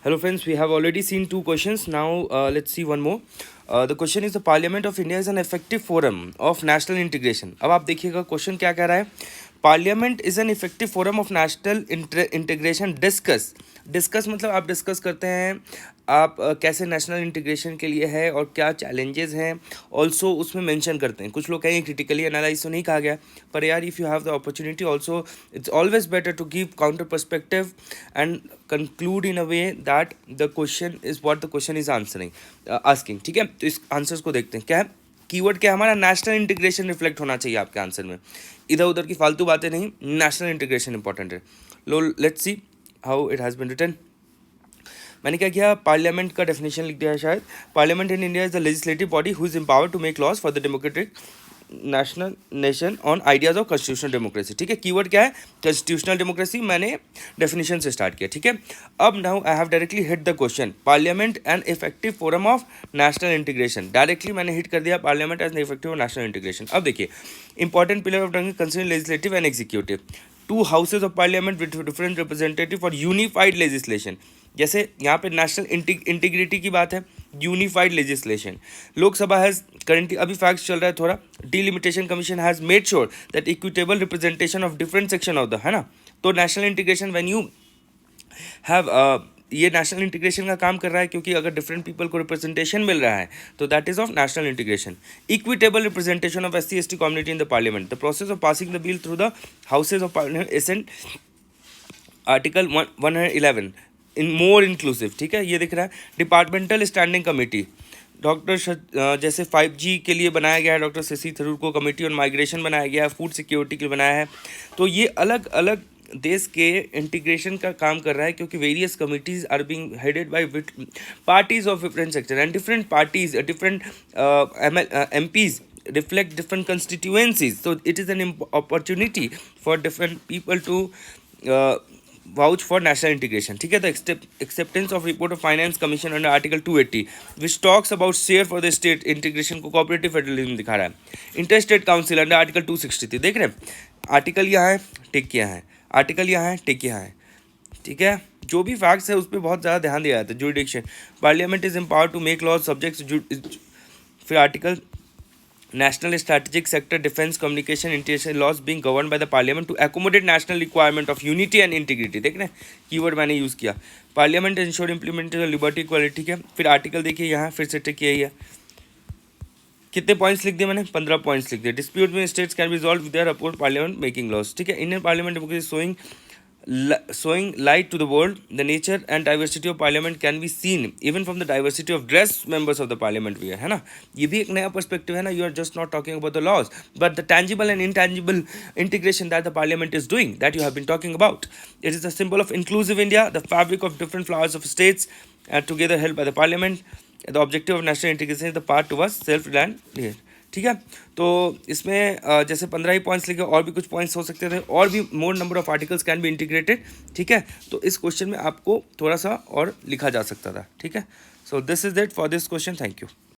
Hello friends, we have already seen two questions. Now let's see one more. The question is the Parliament of India is an effective forum of national integration. अब आप देखिएगा question क्या कह रहा है. Parliament is an effective forum of national integration. Discuss मतलब आप discuss करते हैं आप कैसे नेशनल इंटीग्रेशन के लिए है और क्या चैलेंजेस हैं ऑल्सो उसमें मेंशन करते हैं. कुछ लोग कहेंगे क्रिटिकली एनालाइज तो नहीं कहा गया, पर यार if you have the opportunity also it's always better to give counter perspective and conclude in a way that the question is what the question is answering asking. ठीक है, तो इस आंसर्स को देखते हैं. क्या है कीवर्ड, क्या हमारा नेशनल इंटीग्रेशन रिफ्लेक्ट होना चाहिए आपके आंसर में. इधर उधर की फालतू बातें नहीं, नेशनल इंटीग्रेशन इंपॉर्टेंट है. लो let's see how it has been written. मैंने क्या किया, पार्लियामेंट का डेफिनेशन लिख दिया है शायद. Parliament in India is the legislative body who is empowered to make laws for the democratic national nation on ideas of constitutional democracy. ठीक है, कीवर्ड क्या है, कॉन्स्टिट्यूशनल डेमोक्रेसी. मैंने डेफिनेशन से स्टार्ट किया. ठीक है, अब now I have directly hit the question. Parliament and effective forum of national integration. Directly मैंने हिट कर दिया parliament as effective national integration. अब देखिए, important pillar of considering legislative and executive. To houses of parliament with different representative for unified legislation. जैसे यहाँ पे national integrity की बात है, unified legislation. Lok Sabha has currently, अभी फैक्ट्स चल रहा है थोड़ा, delimitation commission has made sure that equitable representation of different section of the, है ना. तो national integration when you have ये नेशनल इंटीग्रेशन का काम कर रहा है, क्योंकि अगर डिफरेंट पीपल को रिप्रेजेंटेशन मिल रहा है तो that is of national integration. Equitable representation of SC/ST community in the parliament. The process of passing the bill through the houses of parliament is an article 111 in more inclusive. ठीक है, ये दिख रहा है. Departmental standing committee, doctor जैसे 5G के लिए बनाया गया है, डॉक्टर शशि थरूर को कमेटी ऑन माइग्रेशन बनाया गया है, फूड सिक्योरिटी के लिए बनाया है. तो ये अलग अलग देश के इंटीग्रेशन का काम कर रहा है, क्योंकि various committees are being headed by parties of different sector and different parties different MPs reflect different constituencies. So it is an opportunity for different people to vouch for national integration. ठीक है, the acceptance of report of finance commission under article 280 which talks about share for the state integration को cooperative federalism दिखा रहा है. interstate council under article 263. देख रहे हैं, article यहाँ है, टिक किया है, आर्टिकल यहाँ है, टिक किया है. ठीक है, जो भी फैक्ट्स है उस पर बहुत ज़्यादा ध्यान दिया जाता है. Jurisdiction, parliament is empowered to make laws subject. फिर article national strategic sector defense communication international laws being governed by the parliament to accommodate national requirement of unity and integrity. देख रहे हैं, कीवर्ड मैंने यूज़ किया. Parliament ensure implementation liberty equality. ठीक है, फिर article देखिए यहाँ फिर से टिक किया ही है. कितने पॉइंट्स लिख दिए मैंने, 15 पॉइंट्स लिख दिए. डिस्प्यूट में states can be resolve with their oppose parliament making laws. ठीक है, Indian parliament democracy showing light to the world. The nature and diversity of parliament can be seen even from the diversity of dress members of the parliament we है ना. ये भी एक नया perspective है ना. You are just not talking about the laws but the tangible and intangible integration that the parliament is doing, that you have been talking about. It is a symbol of inclusive India, the fabric of different flowers of states together held by the parliament. The objective of national integration is the path towards self-reliant. ठीक है, तो इसमें जैसे 15 ही points लिखे, और भी कुछ points हो सकते थे, और भी मोर number of articles can be integrated. ठीक है, तो इस क्वेश्चन में आपको थोड़ा सा और लिखा जा सकता था. ठीक है, so this is it for this question. Thank you.